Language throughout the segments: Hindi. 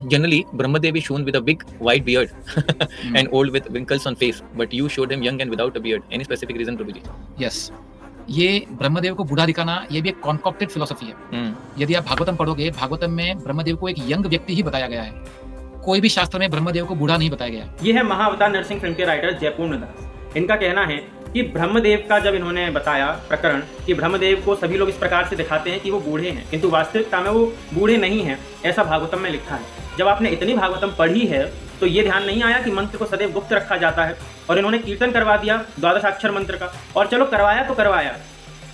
Generally, Brahmadev is shown with a big white beard and old with wrinkles on face, but you showed him young and without a beard. Any specific reason, Prabhuji? Yes, ये ब्रह्मदेव को बूढ़ा दिखाना ये भी एक कॉन्कॉक्टेड फिलॉसफी है। यदि आप भागवतम पढ़ोगे, भागवतम में ब्रह्मदेव को एक यंग व्यक्ति ही बताया गया है। कोई भी शास्त्र में ब्रह्मदेव को बूढ़ा नहीं बताया गया है। ये है महाअवतार नरसिंह फिल्म के राइटर जयपूर्ण दास। इनका कहना है कि ब्रह्मदेव का जब इन्होंने बताया प्रकरण कि ब्रह्मदेव को सभी लोग इस प्रकार से दिखाते हैं कि वो बूढ़े हैं, किंतु वास्तविकता में वो बूढ़े नहीं हैं, ऐसा भागवतम में लिखा है। जब आपने इतनी भागवतम पढ़ी है तो ये ध्यान नहीं आया कि मंत्र को सदैव गुप्त रखा जाता है, और इन्होंने कीर्तन करवा दिया द्वादशाक्षर मंत्र का। और चलो करवाया तो करवाया,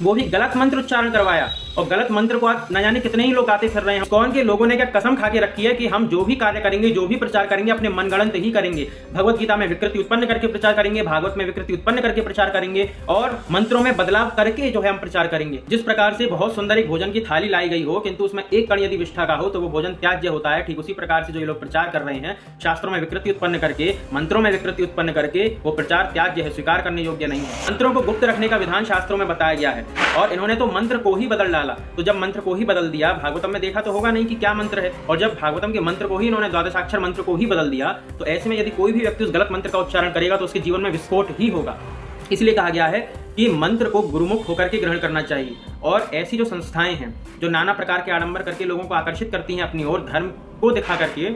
वो भी गलत मंत्र उच्चारण करवाया, और गलत मंत्र को आज न जाने कितने ही लोग आते फिर रहे हैं। कौन के लोगों ने क्या कसम खा के रखी है कि हम जो भी कार्य करेंगे, जो भी प्रचार करेंगे, अपने मनगढ़ंत ही करेंगे। भगवत गीता में विकृति उत्पन्न करके प्रचार करेंगे, भागवत में विकृति उत्पन्न करके प्रचार करेंगे, और मंत्रों में बदलाव करके जो है हम प्रचार करेंगे। जिस प्रकार से बहुत सुंदर एक भोजन की थाली लाई गई हो, किंतु उसमें एक कण यदि विष्ठा का हो तो वो भोजन त्याज्य होता है। ठीक उसी प्रकार से जो ये लोग प्रचार कर रहे हैं, शास्त्रों में विकृति उत्पन्न करके, मंत्रों में विकृति उत्पन्न करके, वो प्रचार त्याज्य है, स्वीकार करने योग्य नहीं है। मंत्रों को गुप्त रखने का विधान शास्त्रों में बताया गया है, और इन्होंने तो मंत्र को ही बदल डाला। तो जब मंत्र को ही बदल दिया, भागवतम में देखा तो होगा नहीं कि क्या मंत्र है, और जब भागवतम के मंत्र को ही इन्होंने द्वादशाक्षर मंत्र को ही बदल दिया, तो ऐसे में यदि कोई भी व्यक्ति उस गलत मंत्र का उच्चारण करेगा तो उसके जीवन में विस्फोट ही होगा। इसलिए कहा गया है कि मंत्र को गुरुमुख होकर के ग्रहण करना चाहिए। और ऐसी जो संस्थाएं हैं जो नाना प्रकार के आडंबर करके लोगों को आकर्षित करती हैं अपनी ओर, धर्म को दिखा करके,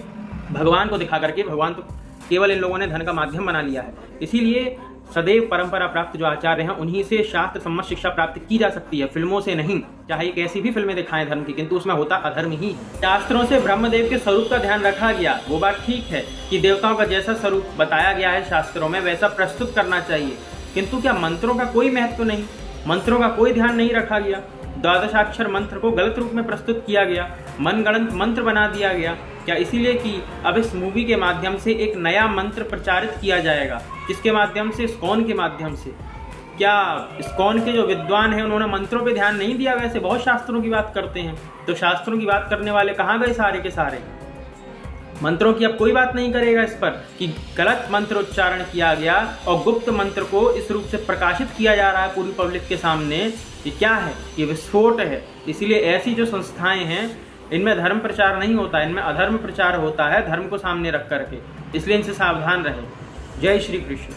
भगवान को दिखा करके, भगवान तो केवल इन लोगों ने धन का माध्यम बना लिया है। इसीलिए सदैव परंपरा प्राप्त जो आचार्य हैं उन्हीं से शास्त्र सम्मत शिक्षा प्राप्त की जा सकती है, फिल्मों से नहीं। चाहे कैसी भी फिल्में दिखाएं धर्म की, किंतु उसमें होता अधर्म ही है। शास्त्रों से ब्रह्मदेव के स्वरूप का ध्यान रखा गया, वो बात ठीक है कि देवताओं का जैसा स्वरूप बताया गया है शास्त्रों में वैसा प्रस्तुत करना चाहिए, किंतु क्या मंत्रों का कोई महत्व नहीं, मंत्रों का कोई ध्यान नहीं रखा गया। द्वादशाक्षर मंत्र को गलत रूप में प्रस्तुत किया गया, मनगढ़ंत मंत्र बना दिया गया। क्या इसीलिए कि अब इस मूवी के माध्यम से एक नया मंत्र प्रचारित किया जाएगा? किसके माध्यम से? इस्कॉन के माध्यम से। क्या इस्कॉन के जो विद्वान हैं उन्होंने मंत्रों पे ध्यान नहीं दिया? वैसे बहुत शास्त्रों की बात करते हैं, तो शास्त्रों की बात करने वाले कहाँ गए सारे के सारे? मंत्रों की अब कोई बात नहीं करेगा इस पर कि गलत मंत्र उच्चारण किया गया और गुप्त मंत्र को इस रूप से प्रकाशित किया जा रहा है पूरी पब्लिक के सामने। ये क्या है? ये विस्फोट है। इसीलिए ऐसी जो संस्थाएं हैं इनमें धर्म प्रचार नहीं होता, इनमें अधर्म प्रचार होता है, धर्म को सामने रख करके। इसलिए इनसे सावधान रहें। जय श्री कृष्ण।